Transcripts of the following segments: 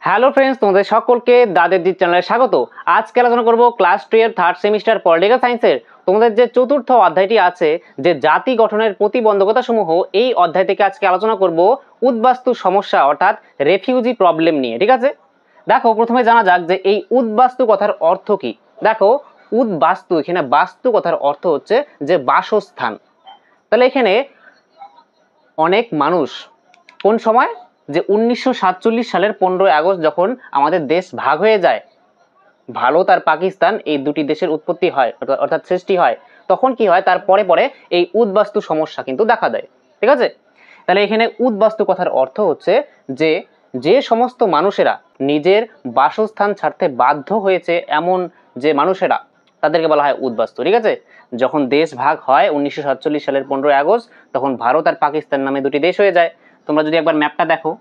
Hello friends, তোমাদের সকলকে দাদের জি চ্যানেলে স্বাগত। আজকে আলোচনা করব ক্লাস 12 থার্ড সেমিস্টার পলিটিক্যাল সায়েন্সের তোমাদের যে চতুর্থ অধ্যায়টি আছে, যে জাতি গঠনের প্রতিবন্ধকতা সমূহ, এই অধ্যায় থেকে আজকে আলোচনা করব উদ্বাস্তু সমস্যা অর্থাৎ রেফিউজি প্রবলেম নিয়ে। ঠিক আছে, দেখো প্রথমে জানা যাক যে এই উদ্বাস্তু কথার অর্থ কি। দেখো, উদ্বাস্তু, এখানে বাস্তু কথার অর্থ হচ্ছে যে বাসস্থান। তাহলে এখানে অনেক মানুষ কোন সময়, যে 1947 সালের 15 আগস্ট যখন আমাদের দেশ ভাগ হয়ে যায়, ভারত আর পাকিস্তান এই দুটি দেশের উৎপত্তি হয় অর্থাৎ সৃষ্টি হয়, তখন কি হয়, তার পরে পরে এই উদ্বাস্তু সমস্যা কিন্তু দেখা দেয়। ঠিক আছে, তাহলে এখানে উদ্বাস্তু কথার অর্থ হচ্ছে যে যে সমস্ত মানুষেরা নিজের বাসস্থান ছাড়তে বাধ্য হয়েছে, এমন যে মানুষেরা, তাদেরকে বলা হয় উদ্বাস্তু। ঠিক আছে, যখন দেশ ভাগ হয় 1947 সালের 15 আগস্ট, তখন ভারত আর পাকিস্তান নামে দুটি দেশ হয়ে যায়। তোমরা যদি একবার ম্যাপটা দেখো,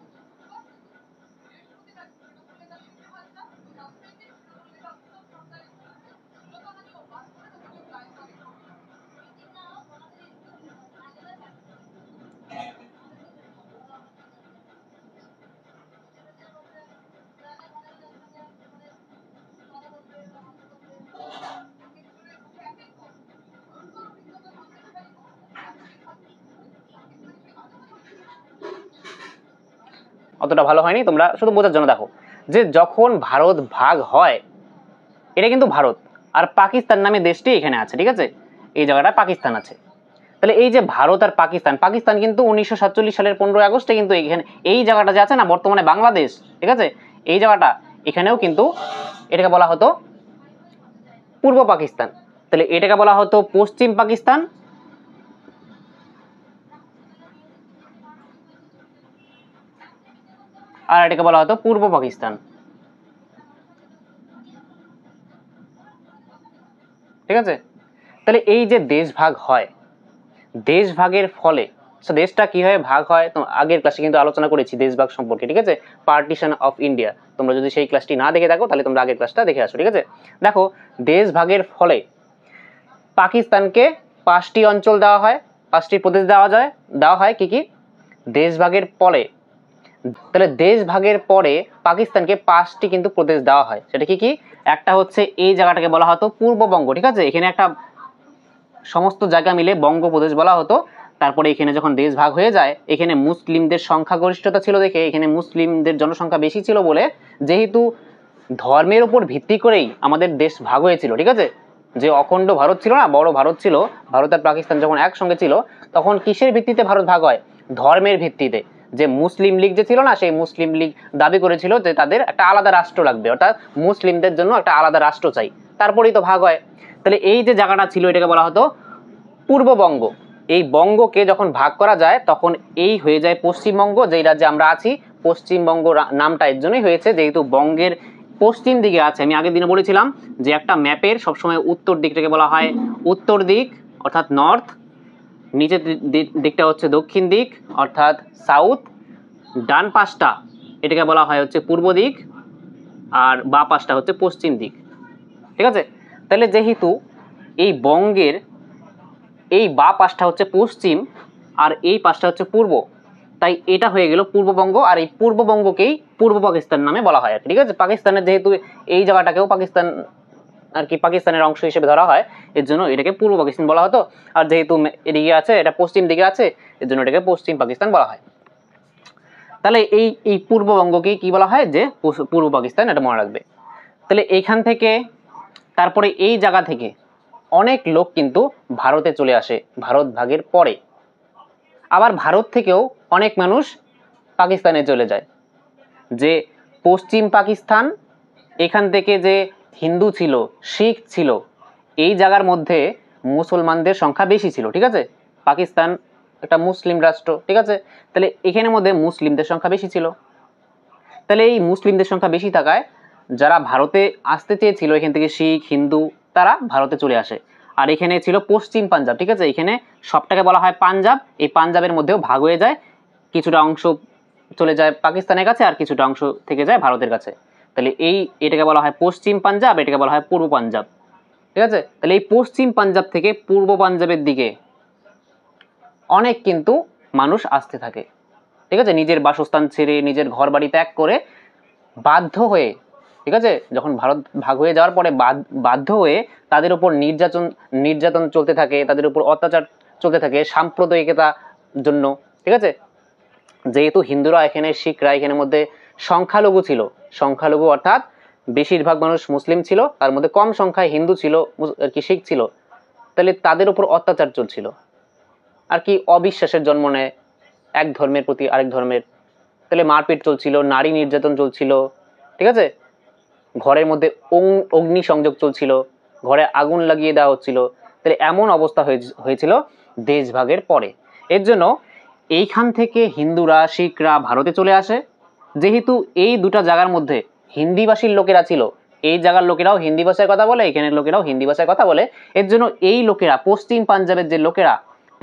অতটা ভালো হয়নি, তোমরা শুধু বোঝার জন্য দেখো যে যখন ভারত ভাগ হয়, এটা কিন্তু ভারত, আর পাকিস্তান নামে দেশটি এখানে আছে। ঠিক আছে, এই জায়গাটা পাকিস্তান আছে। তাহলে এই যে ভারত আর পাকিস্তান, পাকিস্তান কিন্তু 1947 সালের 15 আগস্টে কিন্তু এখানে এই জায়গাটা যে আছে না, বর্তমানে বাংলাদেশ, ঠিক আছে, এই জায়গাটা এখানেও কিন্তু এটাকে বলা হতো পূর্ব পাকিস্তান। তাহলে এটাকে বলা হতো পশ্চিম পাকিস্তান, আর এটাকে বলা হতো পূর্ব পাকিস্তান। ঠিক আছে, তাহলে এই যে দেশ ভাগ হয়, দেশ ভাগের ফলে দেশটা কিভাবে ভাগ হয়, তো আগের ক্লাসে কিন্তু আলোচনা করেছি দেশ ভাগ সম্পর্কে। ঠিক আছে, পার্টিশন অফ ইন্ডিয়া, তোমরা যদি সেই ক্লাসটি না দেখে থাকো তাহলে তোমরা আগের ক্লাসটা দেখে আসো। ঠিক আছে, দেখো দেশ ভাগের ফলে পাকিস্তানকে 5টি অঞ্চল দেওয়া হয়, 5টি প্রদেশ দেওয়া হয় কি কি দেশ ভাগের পরে। তাহলে দেশ ভাগের পরে পাকিস্তানকে 5টি কিন্তু প্রদেশ দেওয়া হয়। সেটা কি কি? একটা হচ্ছে এই জায়গাটাকে বলা হতো পূর্ববঙ্গ। ঠিক আছে, এখানে একটা সমস্ত জায়গা মিলে বঙ্গপ্রদেশ বলা হতো। তারপরে এখানে যখন দেশ ভাগ হয়ে যায়, এখানে মুসলিমদের সংখ্যাগরিষ্ঠতা ছিল দেখে, এখানে মুসলিমদের জনসংখ্যা বেশি ছিল বলে, যেহেতু ধর্মের উপর ভিত্তি করেই আমাদের দেশ ভাগ হয়েছিল। ঠিক আছে, যে অখণ্ড ভারত ছিল না, বড় ভারত ছিল, ভারত আর পাকিস্তান যখন একসঙ্গে ছিল, তখন কিসের ভিত্তিতে ভারত ভাগ হয়? ধর্মের ভিত্তিতে। যে মুসলিম লীগ যে ছিল না, সেই মুসলিম লীগ দাবি করেছিল যে তাদের একটা আলাদা রাষ্ট্র লাগবে, অর্থাৎ মুসলিমদের জন্য একটা আলাদা রাষ্ট্র চাই, তারপরেই তো ভাগ হয়। তাহলে এই যে জায়গাটা ছিল, এটাকে বলা হতো পূর্ববঙ্গ। এই বঙ্গকে যখন ভাগ করা যায়, তখন এই হয়ে যায় পশ্চিমবঙ্গ, যেই রাজ্যে আমরা আছি। পশ্চিমবঙ্গ নামটা এর জন্যই হয়েছে, যেহেতু বঙ্গের পশ্চিম দিকে আছে। আমি আগের দিনে বলেছিলাম যে একটা ম্যাপের সবসময় উত্তর দিকটাকে বলা হয় উত্তর দিক অর্থাৎ নর্থ, নিচের দিকটা হচ্ছে দক্ষিণ দিক অর্থাৎ সাউথ, ডান পাশটা এটাকে বলা হয় হচ্ছে পূর্ব দিক, আর বা পাশটা হচ্ছে পশ্চিম দিক। ঠিক আছে, তাহলে যেহেতু এই বঙ্গের এই বা পাশটা হচ্ছে পশ্চিম আর এই পাশটা হচ্ছে পূর্ব, তাই এটা হয়ে গেল পূর্ববঙ্গ, আর এই পূর্ববঙ্গকেই পূর্ব পাকিস্তান নামে বলা হয়। ঠিক আছে, পাকিস্তানের যেহেতু এই জায়গাটাকেও পাকিস্তান আর কি পাকিস্তানের অংশ হিসেবে ধরা হয়, এর জন্য এটাকে পূর্ব পাকিস্তান বলা হতো। আর যেহেতু এদিকে আছে, এটা পশ্চিম দিকে আছে, এর জন্য এটাকে পশ্চিম পাকিস্তান বলা হয়। তাহলে এই এই পূর্ববঙ্গকে কি বলা হয়? যে পূর্ব পাকিস্তান, এটা মনে রাখবে। তাহলে এইখান থেকে তারপরে এই জায়গা থেকে অনেক লোক কিন্তু ভারতে চলে আসে ভারত ভাগের পরে, আবার ভারত থেকেও অনেক মানুষ পাকিস্তানে চলে যায়। যে পশ্চিম পাকিস্তান, এখান থেকে যে হিন্দু ছিল, শিখ ছিল, এই জায়গার মধ্যে মুসলমানদের সংখ্যা বেশি ছিল। ঠিক আছে, পাকিস্তান একটা মুসলিম রাষ্ট্র। ঠিক আছে, তাহলে এখানের মধ্যে মুসলিমদের সংখ্যা বেশি ছিল। তাহলে এই মুসলিমদের সংখ্যা বেশি থাকায় যারা ভারতে আসতে চেয়েছিল, এখান থেকে শিখ হিন্দু, তারা ভারতে চলে আসে। আর এখানে ছিল পশ্চিম পাঞ্জাব। ঠিক আছে, এখানে সবটাকে বলা হয় পাঞ্জাব। এই পাঞ্জাবের মধ্যেও ভাগ হয়ে যায়, কিছুটা অংশ চলে যায় পাকিস্তানের কাছে, আর কিছুটা অংশ থেকে যায় ভারতের কাছে। তাহলে এটাকে বলা হয় পশ্চিম পাঞ্জাব, এটাকে বলা হয় পূর্ব পাঞ্জাব। ঠিক আছে, তাহলে এই পশ্চিম পাঞ্জাব থেকে পূর্ব পাঞ্জাবের দিকে অনেক কিন্তু মানুষ আসতে থাকে। ঠিক আছে, নিজের বাসস্থান ছেড়ে, নিজের ঘর বাড়ি ত্যাগ করে বাধ্য হয়ে, ঠিক আছে, যখন ভারত ভাগ হয়ে যাওয়ার পরে বাধ্য হয়ে তাদের উপর নির্যাতন চলতে থাকে, তাদের উপর অত্যাচার চলতে থাকে সাম্প্রদায়িকতা জন্য, ঠিক আছে। যেহেতু হিন্দুরা এখানে, শিখরা এখানের মধ্যে সংখ্যালঘু ছিল, সংখ্যালঘু অর্থাৎ বেশিরভাগ মানুষ মুসলিম ছিল, তার মধ্যে কম সংখ্যায় হিন্দু ছিল আর কি, শিখ ছিল, তাহলে তাদের উপর অত্যাচার চলছিল আর কি, অবিশ্বাসের জন্ম নেয় এক ধর্মের প্রতি আরেক ধর্মের, তাহলে মারপিট চলছিল, নারী নির্যাতন চলছিল, ঠিক আছে, ঘরের মধ্যে অগ্নি সংযোগ চলছিল, ঘরে আগুন লাগিয়ে দেওয়া হচ্ছিল, তাহলে এমন অবস্থা হয়েছিল দেশভাগের পরে। এর জন্য এইখান থেকে হিন্দুরা, শিখরা ভারতে চলে আসে। যেহেতু এই দুটা জায়গার মধ্যে হিন্দিভাষীর লোকেরা ছিল, এই জায়গার লোকেরাও হিন্দি ভাষায় কথা বলে, এখানের লোকেরাও হিন্দি ভাষায় কথা বলে, এর জন্য এই লোকেরা, পশ্চিম পাঞ্জাবের যে লোকেরা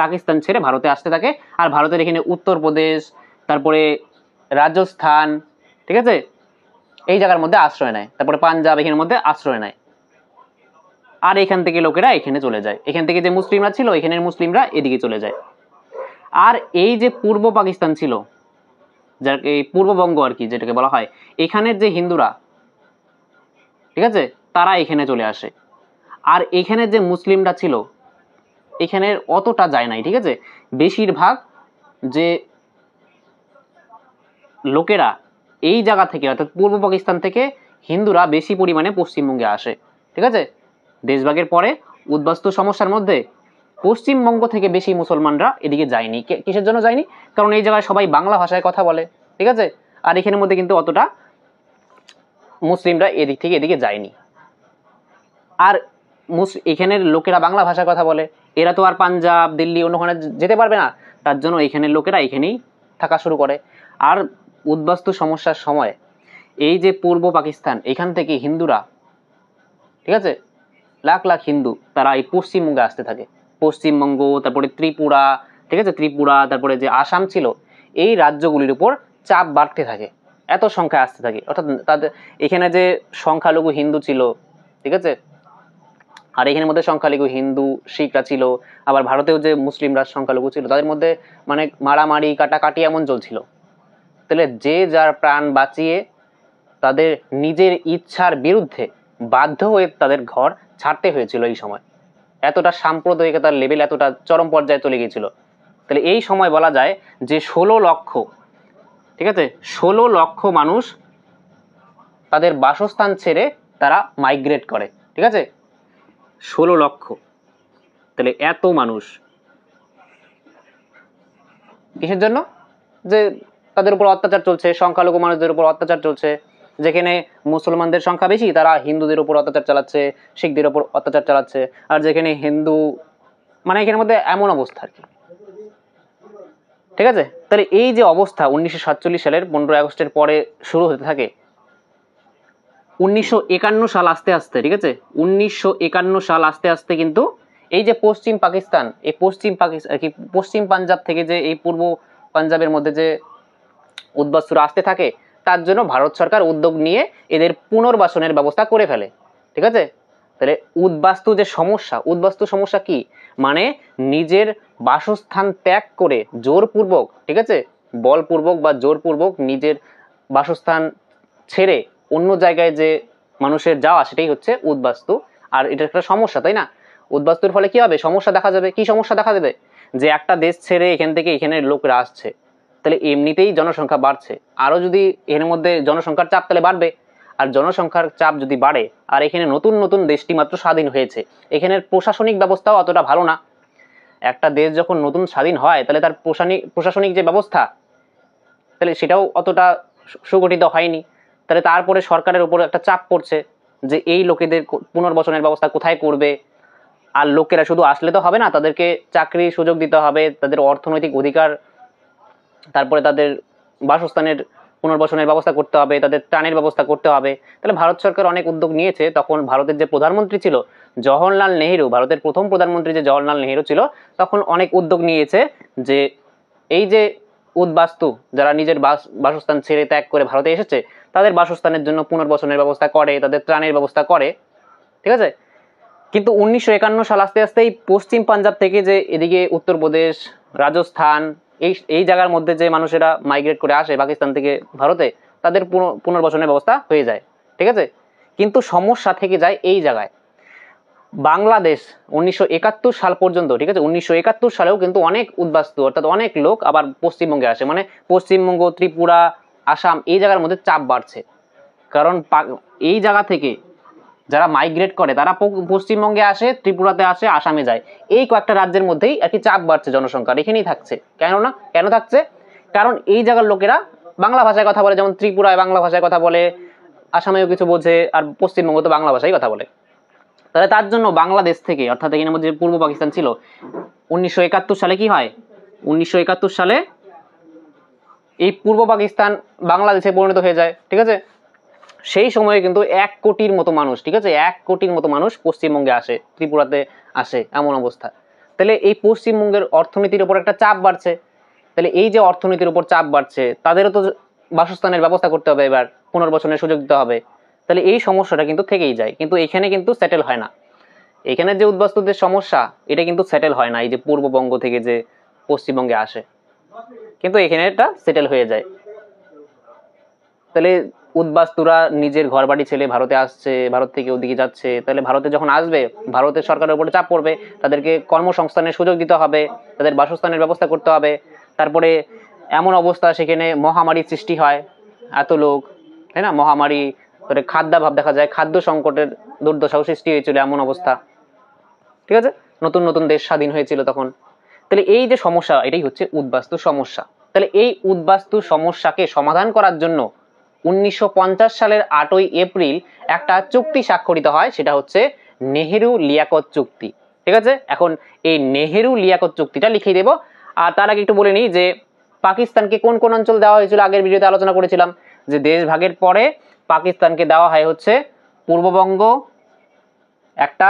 পাকিস্তান ছেড়ে ভারতে আসতে থাকে। আর ভারতের এখানে উত্তরপ্রদেশ, তারপরে রাজস্থান, ঠিক আছে, এই জায়গার মধ্যে আশ্রয় নেয়, তারপরে পাঞ্জাব এখানের মধ্যে আশ্রয় নেয়। আর এখান থেকে লোকেরা এখানে চলে যায়, এখান থেকে যে মুসলিমরা ছিল এখানের মুসলিমরা এদিকে চলে যায়। আর এই যে পূর্ব পাকিস্তান ছিল, যার এই পূর্ববঙ্গ আর কি যেটাকে বলা হয়, এখানের যে হিন্দুরা, ঠিক আছে, তারা এখানে চলে আসে। আর এখানে যে মুসলিমরা ছিল এখানের অতটা যায় নাই, ঠিক আছে। বেশিরভাগ যে লোকেরা এই জায়গা থেকে অর্থাৎ পূর্ব পাকিস্তান থেকে হিন্দুরা বেশি পরিমাণে পশ্চিমবঙ্গে আসে, ঠিক আছে। দেশভাগের পরে উদ্বাস্তু সমস্যার মধ্যে পশ্চিমবঙ্গ থেকে বেশি মুসলমানরা এদিকে যায়নি। কিসের জন্য যায়নি? কারণ এই জায়গায় সবাই বাংলা ভাষায় কথা বলে, ঠিক আছে। আর এখানের মধ্যে কিন্তু অতটা মুসলিমরা এদিক থেকে এদিকে যায়নি। আর এখানের লোকেরা বাংলা ভাষায় কথা বলে, এরা তো আর পাঞ্জাব, দিল্লি অন্যখানে যেতে পারবে না, তার জন্য এখানের লোকেরা এখানেই থাকা শুরু করে। আর উদ্বাস্তু সমস্যার সময় এই যে পূর্ব পাকিস্তান, এখান থেকে হিন্দুরা, ঠিক আছে, লাখ লাখ হিন্দু তারা এই পশ্চিমবঙ্গে আসতে থাকে। পশ্চিমবঙ্গ, তারপরে ত্রিপুরা, ঠিক আছে, ত্রিপুরা, তারপরে যে আসাম ছিল, এই রাজ্যগুলির উপর চাপ বাড়তে থাকে, এত সংখ্যায় আসতে থাকে। অর্থাৎ তাদের এখানে যে সংখ্যালঘু হিন্দু ছিল, ঠিক আছে, আর এখানের মধ্যে সংখ্যালঘু হিন্দু শিখরা ছিল, আবার ভারতেও যে মুসলিমরা সংখ্যালঘু ছিল, তাদের মধ্যে মানে মারামারি কাটাকাটি এমন চলছিল। তাহলে যে যার প্রাণ বাঁচিয়ে তাদের নিজের ইচ্ছার বিরুদ্ধে বাধ্য হয়ে তাদের ঘর ছাড়তে হয়েছিল এই সময়। এতটা সাম্প্রদায়িকতার লেভেল এতটা চরম পর্যায়ে চলে গিয়েছিল। তাহলে এই সময় বলা যায় যে 16 লক্ষ, ঠিক আছে, 16 লক্ষ মানুষ তাদের বাসস্থান ছেড়ে তারা মাইগ্রেট করে, ঠিক আছে, 16 লক্ষ। তাহলে এত মানুষ কিসের জন্য? যে তাদের উপর অত্যাচার চলছে, সংখ্যালঘু মানুষদের উপর অত্যাচার চলছে। যেখানে মুসলমানদের সংখ্যা বেশি তারা হিন্দুদের উপর অত্যাচার চালাচ্ছে, শিখদের উপর অত্যাচার চালাচ্ছে। আর যেখানে হিন্দু, মানে এখানের মধ্যে এমন অবস্থা আর কি, ঠিক আছে। তাহলে এই যে অবস্থা 1947 সালের 15 আগস্টের পরে শুরু হতে থাকে। 1951 সাল আস্তে আস্তে, ঠিক আছে, 1951 সাল আস্তে আস্তে কিন্তু এই যে পশ্চিম পাকিস্তান, এই পশ্চিম পাকিস্তান কি পশ্চিম পাঞ্জাব থেকে যে এই পূর্ব পাঞ্জাবের মধ্যে যে উদ্বাস্তুরা আসতে থাকে, তার জন্য ভারত সরকার উদ্যোগ নিয়ে এদের পুনর্বাসনের ব্যবস্থা করে ফেলে, ঠিক আছে। তাহলে উদ্বাস্তু যে সমস্যা, উদ্বাস্তু সমস্যা কি? মানে নিজের বাসস্থান ত্যাগ করে জোরপূর্বক, ঠিক আছে, বলপূর্বক বা জোরপূর্বক নিজের বাসস্থান ছেড়ে অন্য জায়গায় যে মানুষের যাওয়া, সেটাই হচ্ছে উদ্বাস্তু। আর এটা একটা সমস্যা, তাই না? উদ্বাস্তুর ফলে কি হবে? সমস্যা দেখা যাবে। কি সমস্যা দেখা দেবে? যে একটা দেশ ছেড়ে এখান থেকে এখানের লোকরা আসছে, তাহলে এমনিতেই জনসংখ্যা বাড়ছে, আরও যদি এর মধ্যে জনসংখ্যার চাপ তাহলে বাড়বে। আর জনসংখ্যার চাপ যদি বাড়ে, আর এখানে নতুন নতুন দেশটি মাত্র স্বাধীন হয়েছে, এখানের প্রশাসনিক ব্যবস্থাও অতটা ভালো না। একটা দেশ যখন নতুন স্বাধীন হয় তাহলে তার প্রশাসনিক যে ব্যবস্থা, তাহলে সেটাও অতটা সুগঠিত হয়নি। তাহলে তারপরে সরকারের উপর একটা চাপ পড়ছে যে এই লোকেদের পুনর্বাসনের ব্যবস্থা কোথায় করবে। আর লোকেরা শুধু আসলে তো হবে না, তাদেরকে চাকরির সুযোগ দিতে হবে, তাদের অর্থনৈতিক অধিকার, তারপরে তাদের বাসস্থানের পুনর্বাসনের ব্যবস্থা করতে হবে, তাদের ত্রাণের ব্যবস্থা করতে হবে। তাহলে ভারত সরকার অনেক উদ্যোগ নিয়েছে। তখন ভারতের যে প্রধানমন্ত্রী ছিল জওহরলাল নেহেরু, ভারতের প্রথম প্রধানমন্ত্রী যে জওহরলাল নেহেরু ছিল, তখন অনেক উদ্যোগ নিয়েছে যে এই যে উদ্বাস্তু যারা নিজের বাসস্থান ছেড়ে ত্যাগ করে ভারতে এসেছে, তাদের বাসস্থানের জন্য পুনর্বাসনের ব্যবস্থা করে, তাদের ত্রাণের ব্যবস্থা করে, ঠিক আছে। কিন্তু 1951 সাল আস্তে আস্তে এই পশ্চিম পাঞ্জাব থেকে যে এদিকে উত্তরপ্রদেশ, রাজস্থান, এই জায়গার মধ্যে যে মানুষেরা মাইগ্রেট করে আসে পাকিস্তান থেকে ভারতে, তাদের পুনর্বাসনের ব্যবস্থা হয়ে যায়, ঠিক আছে। কিন্তু সমস্যা থেকে যায় এই জায়গায়, বাংলাদেশ 1971 সাল পর্যন্ত, ঠিক আছে, 1971 সালেও কিন্তু অনেক উদ্বাস্তু অর্থাৎ অনেক লোক আবার পশ্চিমবঙ্গে আসে, মানে পশ্চিমবঙ্গ, ত্রিপুরা, আসাম এই জায়গার মধ্যে চাপ বাড়ছে, কারণ এই জায়গা থেকে যারা মাইগ্রেট করে তারা পশ্চিমবঙ্গে আসে, ত্রিপুরাতে আসে, আসামে যায়, এই কয়েকটা রাজ্যের মধ্যেই আর কি চাপ বাড়ছে, জনসংখ্যার এখানেই থাকছে। কেন থাকছে? কারণ এই জায়গার লোকেরা বাংলা ভাষায় কথা বলে, যেমন ত্রিপুরায় বাংলা ভাষায় কথা বলে, আসামেও কিছু বোঝে, আর পশ্চিমবঙ্গ তো বাংলা ভাষায় কথা বলে। তাহলে তার জন্য বাংলাদেশ থেকে, অর্থাৎ এখানের মধ্যে পূর্ব পাকিস্তান ছিল, 1971 সালে কি হয়, 1971 সালে এই পূর্ব পাকিস্তান বাংলাদেশে পরিণত হয়ে যায়, ঠিক আছে। সেই সময়ে কিন্তু 1 কোটির মতো মানুষ, ঠিক আছে, 1 কোটির মতো মানুষ পশ্চিমবঙ্গে আসে, ত্রিপুরাতে আসে, এমন অবস্থা। তাহলে এই পশ্চিমবঙ্গের অর্থনীতির উপর একটা চাপ বাড়ছে। তাহলে এই যে অর্থনীতির উপর চাপ বাড়ছে, তাদেরও তো বাসস্থানের ব্যবস্থা করতে হবে, এবার পুনর্বাসনের সুযোগ দিতে হবে। তাহলে এই সমস্যাটা কিন্তু থেকেই যায়, কিন্তু এখানে কিন্তু সেটেল হয় না। এখানে যে উদ্বাস্তুদের সমস্যা, এটা কিন্তু সেটেল হয় না, এই যে পূর্ববঙ্গ থেকে যে পশ্চিমবঙ্গে আসে, কিন্তু এখানে এটা সেটেল হয়ে যায়। তাহলে উদ্বাস্তুরা নিজের ঘর বাড়ি ছেড়ে ভারতে আসছে, ভারত থেকে ওদিকে যাচ্ছে, তাহলে ভারতে যখন আসবে, ভারতের সরকারের উপরে চাপ পড়বে, তাদেরকে কর্মসংস্থানের সুযোগ দিতে হবে, তাদের বাসস্থানের ব্যবস্থা করতে হবে। তারপরে এমন অবস্থা, সেখানে মহামারীর সৃষ্টি হয়, এত লোক, তাই না, মহামারী, খাদ্যাভাব দেখা যায়, খাদ্য সংকটের দুর্দশাও সৃষ্টি হয়েছিল, এমন অবস্থা, ঠিক আছে। নতুন নতুন দেশ স্বাধীন হয়েছিল তখন। তাহলে এই যে সমস্যা, এটাই হচ্ছে উদ্বাস্তু সমস্যা। তাহলে এই উদ্বাস্তু সমস্যাকে সমাধান করার জন্য 1950 সালের 8ই এপ্রিল একটা চুক্তি স্বাক্ষরিত হয়, সেটা হচ্ছে নেহেরু লিয়াকত চুক্তি, ঠিক আছে। এখন এই নেহেরু লিয়াকত চুক্তিটা লিখে দেব। আর তার আগে একটু বলে নিই যে পাকিস্তানকে কোন কোন অঞ্চল দেওয়া হয়েছিল, আগের ভিডিওতে আলোচনা করেছিলাম যে দেশ ভাগের পরে পাকিস্তানকে দেওয়া হয় হচ্ছে পূর্ববঙ্গ একটা,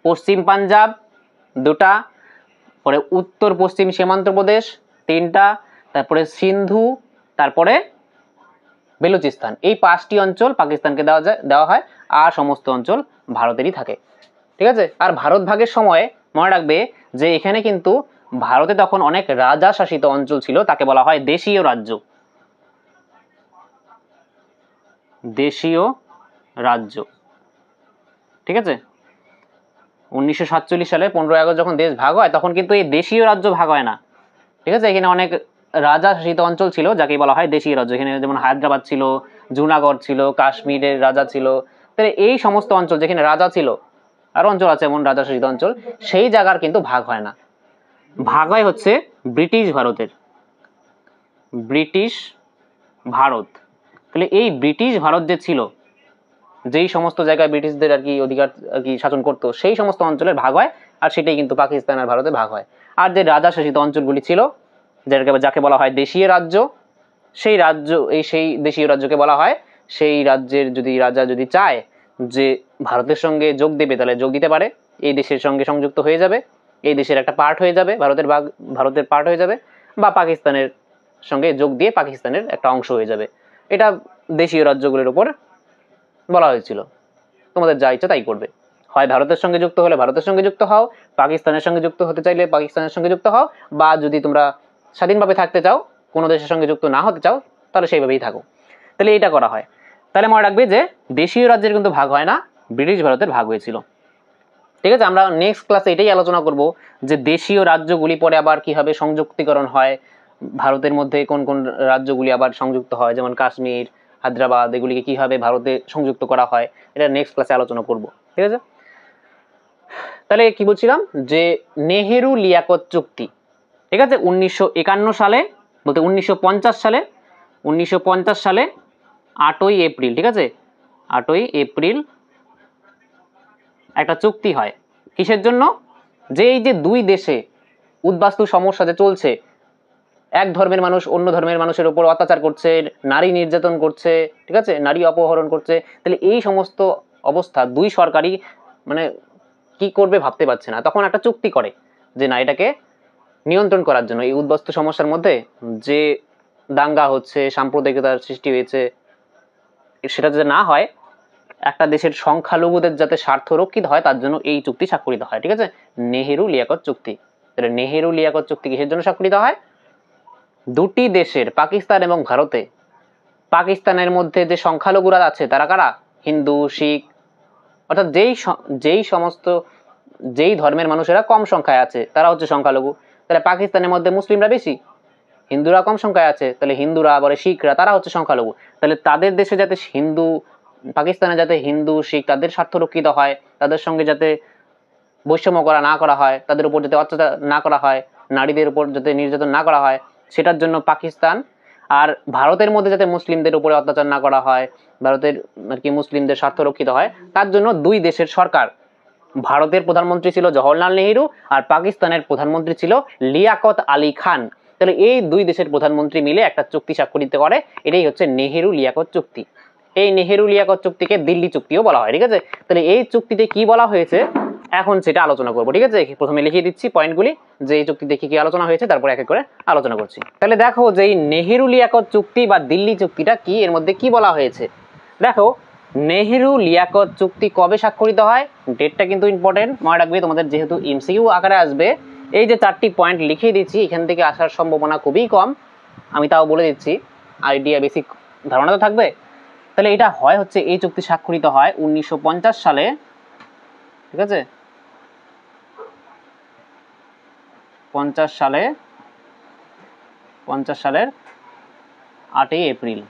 পশ্চিম পাঞ্জাব 2টা, পরে উত্তর পশ্চিম সীমান্ত প্রদেশ 3টা, তারপরে সিন্ধু, তারপরে বেলুচিস্তান, এই 5টি অঞ্চল পাকিস্তানকে দেওয়া হয়, আর সমস্ত অঞ্চল ভারতেরই থাকে, ঠিক আছে। আর ভারত ভাগের সময় মনে রাখবে যে এখানে কিন্তু ভারতে তখন অনেক রাজা শাসিত অঞ্চল ছিল, তাকে বলা হয় দেশীয় রাজ্য, দেশীয় রাজ্য, ঠিক আছে। 1947 সালে 15ই আগস্ট যখন দেশ ভাগ হয়, তখন কিন্তু এই দেশীয় রাজ্য ভাগ হয় না, ঠিক আছে। এখানে অনেক রাজা শাসিত অঞ্চল ছিল, যাকে বলা হয় দেশীয় রাজ্য। এখানে যেমন হায়দ্রাবাদ ছিল, জুনাগড় ছিল, কাশ্মীরের রাজা ছিল। তাহলে এই সমস্ত অঞ্চল যেখানে রাজা ছিল, আর অঞ্চল আছে এমন রাজা শাসিত অঞ্চল, সেই জায়গার কিন্তু ভাগ হয় না। ভাগ হয় হচ্ছে ব্রিটিশ ভারতের, ব্রিটিশ ভারত। তাহলে এই ব্রিটিশ ভারত যে ছিল, যেই সমস্ত জায়গায় ব্রিটিশদের আর কি অধিকার আর কি শাসন করতো, সেই সমস্ত অঞ্চলের ভাগ হয়, আর সেটাই কিন্তু পাকিস্তান আর ভারতে ভাগ হয়। আর যে রাজা শাসিত অঞ্চলগুলি ছিল, যাকে বলা হয় দেশীয় রাজ্য, সেই দেশীয় রাজ্যকে বলা হয়, সেই রাজ্যের যদি রাজা যদি চায় যে ভারতের সঙ্গে যোগ দেবে, তাহলে যোগ দিতে পারে, এই দেশের সঙ্গে সংযুক্ত হয়ে যাবে, এই দেশের একটা পার্ট হয়ে যাবে, ভারতের পার্ট হয়ে যাবে, বা পাকিস্তানের সঙ্গে যোগ দিয়ে পাকিস্তানের একটা অংশ হয়ে যাবে। এটা দেশীয় রাজ্যগুলির উপর বলা হয়েছিল, তোমাদের যা ইচ্ছা তাই করবে, হয় ভারতের সঙ্গে যুক্ত হলে ভারতের সঙ্গে যুক্ত হও, পাকিস্তানের সঙ্গে যুক্ত হতে চাইলে পাকিস্তানের সঙ্গে যুক্ত হও, বা যদি তোমরা স্বাধীনভাবে থাকতে চাও, কোনো দেশের সঙ্গে যুক্ত না হতে চাও, তাহলে সেইভাবেই থাকো। তাহলে এটা করা হয়। তাহলে মনে রাখবে যে দেশীয় রাজ্যের কিন্তু ভাগ হয় না, ব্রিটিশ ভারতের ভাগ হয়েছিল, ঠিক আছে। আমরা নেক্সট ক্লাসে এটাই আলোচনা করব যে দেশীয় রাজ্যগুলি পরে আবার কিভাবে সংযুক্তিকরণ হয়, ভারতের মধ্যে কোন কোন রাজ্যগুলি আবার সংযুক্ত হয়, যেমন কাশ্মীর, হায়দ্রাবাদ, এগুলিকে কিভাবে ভারতে সংযুক্ত করা হয়, এটা নেক্সট ক্লাসে আলোচনা করব, ঠিক আছে। তাহলে কি বলছিলাম যে নেহেরু লিয়াকত চুক্তি, ঠিক আছে, 1951 সালে, বলতে 1950 সালে, 1950 সালে 8ই এপ্রিল, ঠিক আছে, 8ই এপ্রিল একটা চুক্তি হয়। কিসের জন্য? যে এই যে দুই দেশে উদ্বাস্তু সমস্যা যে চলছে, এক ধর্মের মানুষ অন্য ধর্মের মানুষের উপর অত্যাচার করছে, নারী নির্যাতন করছে, ঠিক আছে, নারী অপহরণ করছে। তাহলে এই সমস্ত অবস্থা দুই সরকারই মানে কি করবে ভাবতে পারছে না, তখন একটা চুক্তি করে যে না, এটাকে নিয়ন্ত্রণ করার জন্য, এই উদ্বাস্তু সমস্যার মধ্যে যে দাঙ্গা হচ্ছে, সাম্প্রদায়িকতার সৃষ্টি হয়েছে, সেটা যাতে না হয়, একটা দেশের সংখ্যালঘুদের যাতে স্বার্থ রক্ষিত হয়, তার জন্য এই চুক্তি স্বাক্ষরিত হয়, ঠিক আছে, নেহেরু লিয়াকত চুক্তি। তাহলে নেহেরু লিয়াকত চুক্তি কিসের জন্য স্বাক্ষরিত হয়? দুটি দেশের, পাকিস্তান এবং ভারতে পাকিস্তানের মধ্যে যে সংখ্যালঘুরা আছে তারা কারা? হিন্দু, শিখ, অর্থাৎ যেই সমস্ত যেই ধর্মের মানুষেরা কম সংখ্যায় আছে তারা হচ্ছে সংখ্যালঘু। তাহলে পাকিস্তানের মধ্যে মুসলিমরা বেশি, হিন্দুরা কম সংখ্যায় আছে, তাহলে হিন্দুরা আবার শিখরা তারা হচ্ছে সংখ্যালঘু। তাহলে তাদের দেশে যাতে পাকিস্তানে যাতে হিন্দু শিখ তাদের স্বার্থ রক্ষিত হয়, তাদের সঙ্গে যাতে বৈষম্য না করা হয়, তাদের উপর যাতে অত্যাচার না করা হয়, নারীদের উপর যাতে নির্যাতন না করা হয়, সেটার জন্য পাকিস্তান আর ভারতের মধ্যে যাতে মুসলিমদের উপরে অত্যাচার না করা হয়, ভারতের আর কি মুসলিমদের স্বার্থ রক্ষিত হয়, তার জন্য দুই দেশের সরকার, ভারতের প্রধানমন্ত্রী ছিল জওহরলাল নেহেরু আর পাকিস্তানের প্রধানমন্ত্রী ছিল লিয়াকত আলী খান। তাহলে এই দুই দেশের প্রধানমন্ত্রী মিলে একটা চুক্তি স্বাক্ষরিত করে, এটাই হচ্ছে নেহেরু লিয়াকত চুক্তি। এই নেহেরু লিয়াকত চুক্তিকে দিল্লি চুক্তিও বলা হয়। ঠিক আছে, তাহলে এই চুক্তিতে কি বলা হয়েছে এখন সেটা আলোচনা করবো। ঠিক আছে, প্রথমে লিখিয়ে দিচ্ছি পয়েন্টগুলি যে এই চুক্তিতে কি কি আলোচনা হয়েছে, তারপর এক এক করে আলোচনা করছি। তাহলে দেখো যে এই নেহেরু লিয়াকত চুক্তি বা দিল্লি চুক্তিটা কি, এর মধ্যে কি বলা হয়েছে। দেখো নেহেরু লিয়াকত চুক্তি কবে স্বাক্ষরিত হয়, ডেটটা কিন্তু ইম্পর্টেন্ট, মনে রাখবে তোমাদের যেহেতু এমসিকিউ আকারে আসবে। এই যে 4টি পয়েন্ট লিখিয়ে দিচ্ছি, এখান থেকে আসার সম্ভাবনা খুবই কম, আমি তাও বলে দিচ্ছি, আইডিয়া বেসিক ধারণা তো থাকবে। তাহলে এটা হচ্ছে এই চুক্তি স্বাক্ষরিত হয় 1950 সালে। ঠিক আছে, 50 সালের 8ই এপ্রিল।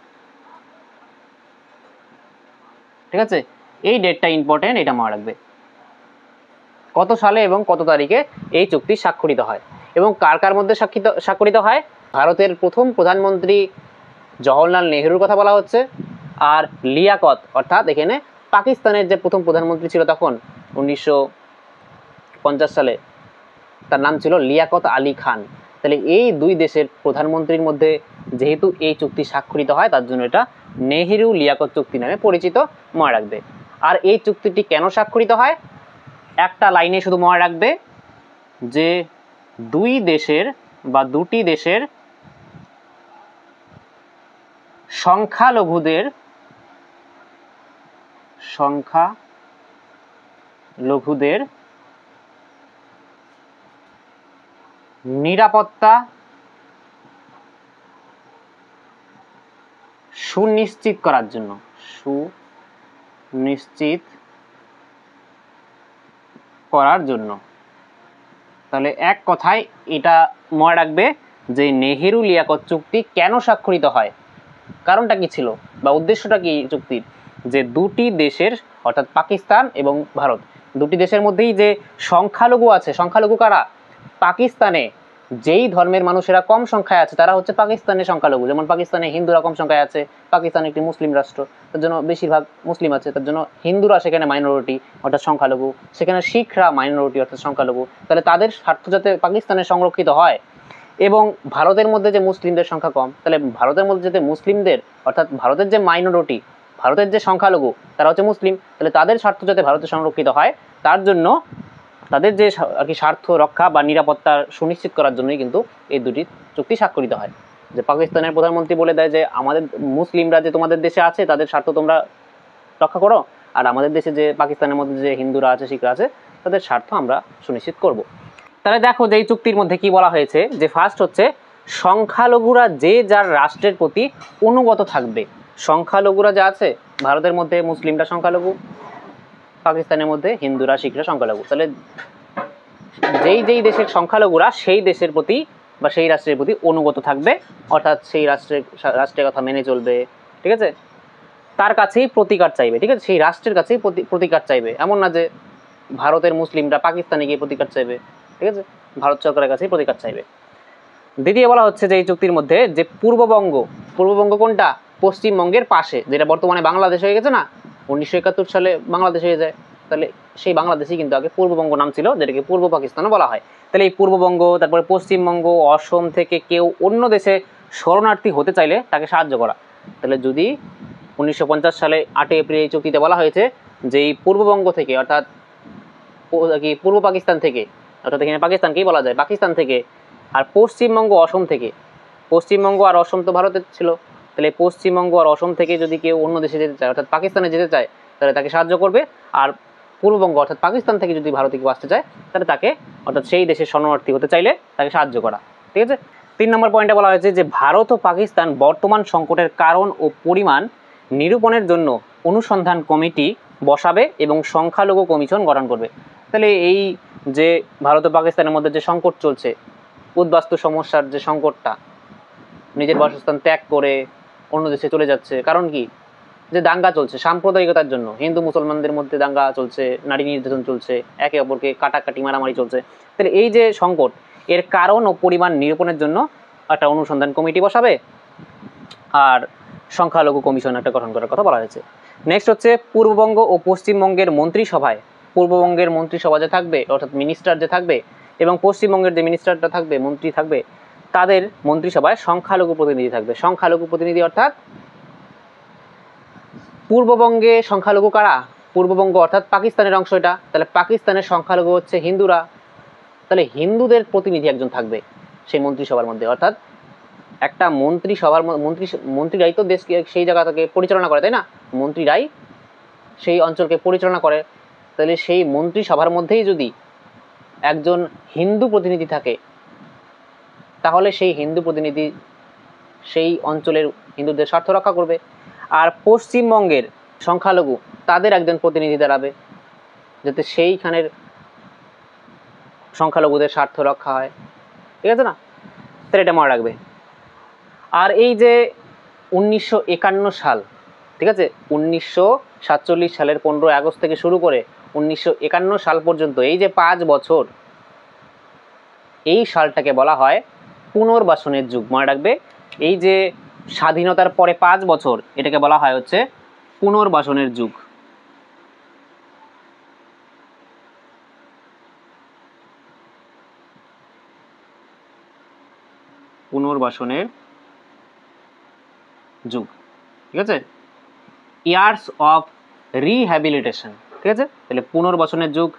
ঠিক আছে, এই ডেটটা ইম্পর্টেন্ট, এটা মনে রাখবে। কত সালে এবং কত তারিখে এই চুক্তি স্বাক্ষরিত হয় এবং কার কার মধ্যে স্বাক্ষরিত হয়? ভারতের প্রথম প্রধানমন্ত্রী জওহরলাল নেহেরুর কথা বলা হচ্ছে, আর লিয়াকত অর্থাৎ এখানে পাকিস্তানের যে প্রথম প্রধানমন্ত্রী ছিল তখন 1950 সালে, তার নাম ছিল লিয়াকত আলী খান। তাহলে এই দুই দেশের প্রধানমন্ত্রীর মধ্যে যেহেতু এই চুক্তি স্বাক্ষরিত হয়, তার জন্য এটা নেহেরু লিয়াকত চুক্তি নামে পরিচিত, মনে রাখবে। আর এই চুক্তিটি কেন স্বাক্ষরিত হয়, একটা লাইনে শুধু মনে রাখবে যে দুই দেশের বা দুটি দেশের সংখ্যালঘুদের নিরাপত্তা সুনিশ্চিত করার জন্য, তাহলে এক কথায় এটা মনে রাখবে যে নেহেরু লিয়াকত চুক্তি কেন স্বাক্ষরিত হয়, কারণটা কি ছিল বা উদ্দেশ্যটা কি চুক্তির, যে দুটি দেশের অর্থাৎ পাকিস্তান এবং ভারত, দুটি দেশের মধ্যেই যে সংখ্যালঘু আছে, সংখ্যালঘু কারা? পাকিস্তানে যেই ধর্মের মানুষেরা কম সংখ্যায় আছে তারা হচ্ছে পাকিস্তানের সংখ্যালঘু। যেমন পাকিস্তানে হিন্দুরা কম সংখ্যায় আছে, পাকিস্তান একটি মুসলিম রাষ্ট্র, তার জন্য বেশিরভাগ মুসলিম আছে, তার জন্য হিন্দুরা সেখানে মাইনরিটি অর্থাৎ সংখ্যালঘু, সেখানে শিখরা মাইনরিটি অর্থাৎ সংখ্যালঘু। তাহলে তাদের স্বার্থ যাতে পাকিস্তানে সংরক্ষিত হয় এবং ভারতের মধ্যে যে মুসলিমদের সংখ্যা কম, তাহলে ভারতের মধ্যে যাতে মুসলিমদের অর্থাৎ ভারতের যে মাইনরিটি, ভারতের যে সংখ্যালঘু তারা হচ্ছে মুসলিম, তাহলে তাদের স্বার্থ যাতে ভারতে সংরক্ষিত হয়, তার জন্য তাদের যে আর কি স্বার্থ রক্ষা বা নিরাপত্তা সুনিশ্চিত করার জন্যই কিন্তু এই দুটি চুক্তি স্বাক্ষরিত হয়। যে পাকিস্তানের প্রধানমন্ত্রী বলে দেয় যে আমাদের মুসলিমরা যে তোমাদের দেশে আছে তাদের স্বার্থ তোমরা রক্ষা করো, আর আমাদের দেশে যে পাকিস্তানের মধ্যে যে হিন্দুরা আছে শিখরা আছে তাদের স্বার্থ আমরা সুনিশ্চিত করব। তাহলে দেখো যে এই চুক্তির মধ্যে কি বলা হয়েছে, যে ফার্স্ট হচ্ছে সংখ্যালঘুরা যে যার রাষ্ট্রের প্রতি অনুগত থাকবে। সংখ্যালঘুরা যা আছে, ভারতের মধ্যে মুসলিমরা সংখ্যালঘু, পাকিস্তানের মধ্যে হিন্দুরা শিখরা সংখ্যালঘু, তাহলে যেই দেশের সংখ্যালঘুরা সেই দেশের প্রতি বা সেই রাষ্ট্রের প্রতি অনুগত থাকবে, অর্থাৎ সেই রাষ্ট্রের কথা মেনে চলবে। ঠিক আছে, তার কাছেই প্রতিকার চাইবে। ঠিক আছে, সেই রাষ্ট্রের কাছেই প্রতিকার চাইবে, এমন না যে ভারতের মুসলিমরা পাকিস্তানে গিয়ে প্রতিকার চাইবে। ঠিক আছে, ভারত সরকারের কাছেই প্রতিকার চাইবে। দ্বিতীয় বলা হচ্ছে যে এই চুক্তির মধ্যে যে পূর্ববঙ্গ কোনটা? পশ্চিমবঙ্গের পাশে, যেটা বর্তমানে বাংলাদেশ হয়ে গেছে না, 1971 সালে বাংলাদেশ হয়ে যায়, তাহলে সেই বাংলাদেশই কিন্তু আগে পূর্ববঙ্গ নাম ছিল, যেটাকে পূর্ব পাকিস্তানও বলা হয়। তাহলে এই পূর্ববঙ্গ, তারপরে পশ্চিমবঙ্গ, অসম থেকে কেউ অন্য দেশে শরণার্থী হতে চাইলে তাকে সাহায্য করা। তাহলে যদি 1950 সালে 8 এপ্রিল এই চুক্তিতে বলা হয়েছে যে এই পূর্ববঙ্গ থেকে অর্থাৎ কি পূর্ব পাকিস্তান থেকে, অর্থাৎ এখানে পাকিস্তানকেই বলা যায়, পাকিস্তান থেকে আর পশ্চিমবঙ্গ অসম থেকে, পশ্চিমবঙ্গ আর অসম তো ভারতের ছিল, তাহলে পশ্চিমবঙ্গ আর অসম থেকে যদি কেউ অন্য দেশে যেতে চায় অর্থাৎ পাকিস্তানে যেতে চায় তাহলে তাকে সাহায্য করবে, আর পূর্ববঙ্গ অর্থাৎ পাকিস্তান থেকে যদি ভারতে কেউ আসতে চায় তাহলে তাকে অর্থাৎ সেই দেশের শরণার্থী হতে চাইলে তাকে সাহায্য করা। ঠিক আছে, 3 নম্বর পয়েন্টে বলা হয়েছে যে ভারত ও পাকিস্তান বর্তমান সংকটের কারণ ও পরিমাণ নিরূপণের জন্য অনুসন্ধান কমিটি বসাবে এবং সংখ্যালঘু কমিশন গঠন করবে। তাহলে এই যে ভারত ও পাকিস্তানের মধ্যে যে সংকট চলছে, উদ্বাস্তু সমস্যার যে সংকটটা, নিজের বাসস্থান ত্যাগ করে অন্য দেশে চলে যাচ্ছে, কারণ কি? যে দাঙ্গা চলছে সাম্প্রদায়িকতার জন্য, হিন্দু মুসলমানদের মধ্যে দাঙ্গা চলছে, নারী নির্যাতন চলছে, একে অপরকে কাটাকাটি মারামারি চলছে। তাহলে এই যে সংকট, এর কারণ ও পরিমাণ নিরূপণের জন্য একটা অনুসন্ধান কমিটি বসাবে আর সংখ্যালঘু কমিশন একটা গঠন করার কথা বলা হয়েছে। নেক্সট হচ্ছে পূর্ববঙ্গ ও পশ্চিমবঙ্গের মন্ত্রিসভায়, পূর্ববঙ্গের মন্ত্রিসভা যে থাকবে অর্থাৎ মিনিস্টার যে থাকবে এবং পশ্চিমবঙ্গের যে মিনিস্টারটা থাকবে, মন্ত্রী থাকবে, তাদের মন্ত্রিসভায় সংখ্যালঘু প্রতিনিধি থাকবে। সংখ্যালঘু প্রতিনিধি অর্থাৎ পূর্ববঙ্গে সংখ্যালঘু কারা? পূর্ববঙ্গ অর্থাৎ পাকিস্তানের অংশ এটা, তাহলে পাকিস্তানের সংখ্যালঘু হচ্ছে হিন্দুরা, তাহলে হিন্দুদের প্রতিনিধি একজন থাকবে সেই মন্ত্রিসভার মধ্যে। অর্থাৎ একটা মন্ত্রিসভার মন্ত্রীরাই তো দেশকে সেই জায়গা থেকে পরিচালনা করে, তাই না? মন্ত্রীরাই সেই অঞ্চলকে পরিচালনা করে। তাহলে সেই মন্ত্রিসভার মধ্যেই যদি একজন হিন্দু প্রতিনিধি থাকে, তাহলে সেই হিন্দু প্রতিনিধি সেই অঞ্চলের হিন্দুদের স্বার্থ রক্ষা করবে। আর পশ্চিমবঙ্গের সংখ্যালঘু তাদের একজন প্রতিনিধি দাঁড়াবে, যাতে সেইখানের সংখ্যালঘুদের স্বার্থ রক্ষা হয়। ঠিক আছে না? তাহলে এটা মনে রাখবে। আর এই যে 1951 সাল, ঠিক আছে, 1947 সালের 15 আগস্ট থেকে শুরু করে 1951 সাল পর্যন্ত এই যে 5 বছর, এই সালটাকে বলা হয় পুনর্বাসনের যুগ। মনে রাখবে, এই যে স্বাধীনতার পরে 5 বছর, এটাকে বলা হয় হচ্ছে পুনর্বাসনের যুগ। পুনর্বাসনের যুগ, ঠিক আছে, ইয়ার্স অফ রিহ্যাবিলিটেশন। ঠিক আছে, তাহলে পুনর্বাসনের যুগ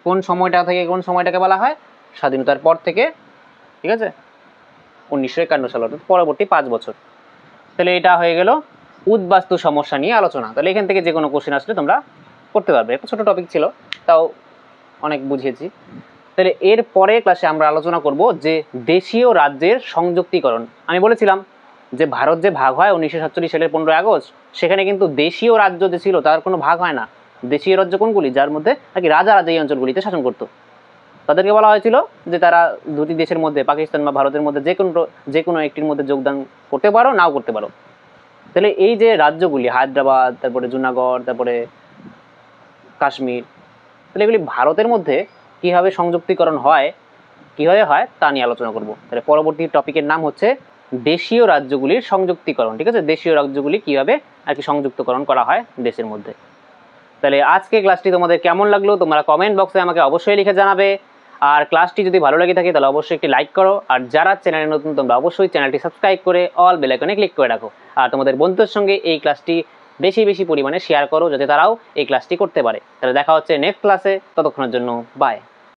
কোন সময়টা থেকে কোন সময়টাকে বলা হয়? স্বাধীনতার পর থেকে, ঠিক আছে, 1951 সাল, অর্থাৎ পরবর্তী 5 বছর। তাহলে এটা হয়ে গেল উদ্বাস্তু সমস্যা নিয়ে আলোচনা। তাহলে এখান থেকে যে কোনো কোশ্চেন আসলে তোমরা করতে পারবে। একটা ছোটো টপিক ছিল, তাও অনেক বুঝিয়েছি। তাহলে এর পরে ক্লাসে আমরা আলোচনা করব যে দেশীয় রাজ্যের সংযুক্তিকরণ। আমি বলেছিলাম যে ভারত যে ভাগ হয় 1947 সালের 15 আগস্ট, সেখানে কিন্তু দেশীয় রাজ্য যে ছিল তার কোনো ভাগ হয় না। দেশীয় রাজ্য কোনগুলি? যার মধ্যে নাকি রাজারা যেই অঞ্চলগুলিতে শাসন করতো, তাদেরকে বলা হয়েছিল যে তারা দুটি দেশের মধ্যে, পাকিস্তান বা ভারতের মধ্যে যে কোনো একটির মধ্যে যোগদান করতে পারো, নাও করতে পারো। তাহলে এই যে রাজ্যগুলি, হায়দ্রাবাদ, তারপরে জুনাগড়, তারপরে কাশ্মীর, তাহলে এগুলি ভারতের মধ্যে কীভাবে সংযুক্তিকরণ হয়, কীভাবে হয় তা নিয়ে আলোচনা করব। তাহলে পরবর্তী টপিকের নাম হচ্ছে দেশীয় রাজ্যগুলির সংযুক্তিকরণ। ঠিক আছে, দেশীয় রাজ্যগুলি কীভাবে আর কি সংযুক্তকরণ করা হয় দেশের মধ্যে। তাহলে আজকে ক্লাসটি তোমাদের কেমন লাগলো তোমরা কমেন্ট বক্সে আমাকে অবশ্যই লিখে জানাবে। আর ক্লাসটি যদি ভালো লেগে থাকে তাহলে অবশ্যই একটি লাইক করো। আর যারা চ্যানেলে নতুন তোমরা অবশ্যই চ্যানেলটি সাবস্ক্রাইব করে অল বেল আইকনে ক্লিক করে রাখো। আর তোমাদের বন্ধুদের সঙ্গে এই ক্লাসটি বেশি বেশি পরিমাণে শেয়ার করো, যাতে তারাও এই ক্লাসটি করতে পারে। তাহলে দেখা হচ্ছে নেক্সট ক্লাসে, ততক্ষণের জন্য বাই।